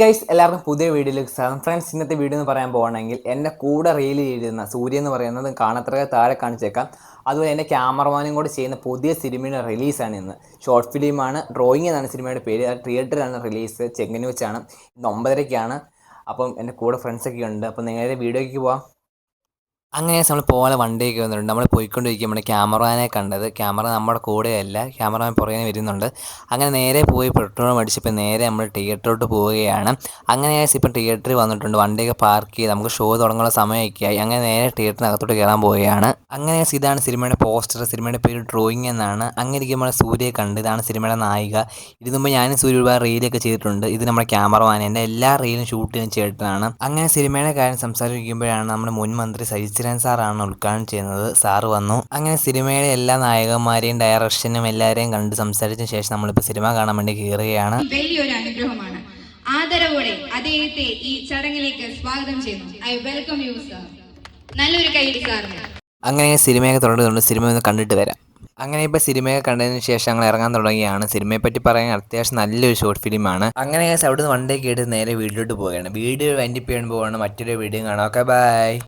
Guys എല്ലാവർക്കും പുതിയ വീഡിയോയിലേക്ക് സ്വാഗതം. ഫ്രണ്ട്സ്, ഇന്നത്തെ വീഡിയോ എന്ന് പറയാൻ പോകുകയാണെങ്കിൽ എൻ്റെ കൂടെ റീൽ ചെയ്തിരുന്ന സൂര്യ എന്ന് പറയുന്നത് കാണത്ര താഴെ കാണിച്ചേക്കാം. അതുപോലെ എൻ്റെ ക്യാമറമാനും കൂടെ ചെയ്യുന്ന പുതിയ സിനിമയുടെ റിലീസാണ് ഇന്ന്. ഷോർട്ട് ഫിലിമാണ്, ഡ്രോയിങ് എന്നാണ് സിനിമയുടെ പേര്. അത് തിയേറ്ററിലാണ് റിലീസ്, ചെങ്ങന്നൂർ വെച്ചാണ്. ഇന്ന് 9:30-ക്കാണ്. അപ്പം എൻ്റെ കൂടെ ഫ്രണ്ട്സൊക്കെ ഉണ്ട്. അപ്പം നേരെ വീഡിയോയ്ക്ക് പോവാം. അങ്ങനെ നമ്മൾ പോലെ വണ്ടിയൊക്കെ വന്നിട്ടുണ്ട്. നമ്മൾ പോയിക്കൊണ്ടിരിക്കുക നമ്മുടെ ക്യാമറാനെ കണ്ടത്. ക്യാമറ നമ്മുടെ കൂടെയല്ല, ക്യാമറമാൻ പുറകെ വരുന്നുണ്ട്. അങ്ങനെ നേരെ പോയി പെട്രോൾ അടിച്ചപ്പോൾ നേരെ നമ്മൾ തിയേറ്ററിലോട്ട് പോവുകയാണ്. അങ്ങനെ ഇപ്പം തിയേറ്ററിൽ വന്നിട്ടുണ്ട്. വണ്ടിയൊക്കെ പാർക്ക് ചെയ്ത് നമുക്ക് ഷോ തുടങ്ങാനുള്ള സമയമൊക്കെ ആയി. അങ്ങനെ നേരെ തിയേറ്ററിനകത്തോട്ട് കയറാൻ പോവുകയാണ്. അങ്ങനെ ഇതാണ് സിനിമയുടെ പോസ്റ്റർ. സിനിമയുടെ പേര് ഡ്രോയിങ് എന്നാണ്. അങ്ങനെ നമ്മൾ സൂര്യയെ കണ്ട്, ഇതാണ് സിനിമയുടെ നായിക. ഇതിനു മുമ്പ് ഞാനും സൂര്യ ഒരുപാട് റീലൊക്കെ ചെയ്തിട്ടുണ്ട്. ഇത് നമ്മുടെ ക്യാമറമാൻ, എൻ്റെ എല്ലാ റീലും ഷൂട്ട് ചെയ്യുന്ന ചേട്ടനാണ്. അങ്ങനെ സിനിമയുടെ കാര്യം സംസാരിക്കുമ്പോഴാണ് നമ്മുടെ മുൻ മന്ത്രി സജിത് സാറാണ് ഉദ്ഘാടനം ചെയ്യുന്നത്. സാറ് വന്നു. അങ്ങനെ സിനിമയുടെ എല്ലാ നായകന്മാരെയും ഡയറക്ഷനും എല്ലാവരെയും കണ്ട് സംസാരിച്ച ശേഷം നമ്മളിപ്പോൾ സിനിമ കാണാൻ വേണ്ടി കയറുകയാണ്. വലിയൊരു അനുഗ്രഹമാണ്. ആദരവോടെ അദ്ദേഹത്തെ ഈ ചടങ്ങിലേക്ക് സ്വാഗതം ചെയ്യുന്നു. I welcome you sir. നല്ലൊരു കൈയ്യടി സാറിന്. അങ്ങനെ സിനിമയൊക്കെ തുടങ്ങുന്നുണ്ട്. സിനിമ ഒന്ന് കണ്ടിട്ട് വരാം. അങ്ങനെ ഇപ്പോൾ സിനിമയൊക്കെ കണ്ടതിന് ശേഷം ഞങ്ങൾ ഇറങ്ങാൻ തുടങ്ങിയാണ്. സിനിമയെ പറ്റി പറയാൻ അത്യാവശ്യം നല്ലൊരു ഷോർട്ട് ഫിലിമാണ്. അങ്ങനെ അവിടെ നിന്ന് വണ്ടിയൊക്കെ എടുത്ത് നേരെ വീട്ടിലോട്ട് പോവുകയാണ്. വീഡിയോ വൈൻഡപ്പ് ചെയ്യാൻ പോവുകയാണ്. മറ്റൊരു വീഡിയോ കാണാം. Okay, by.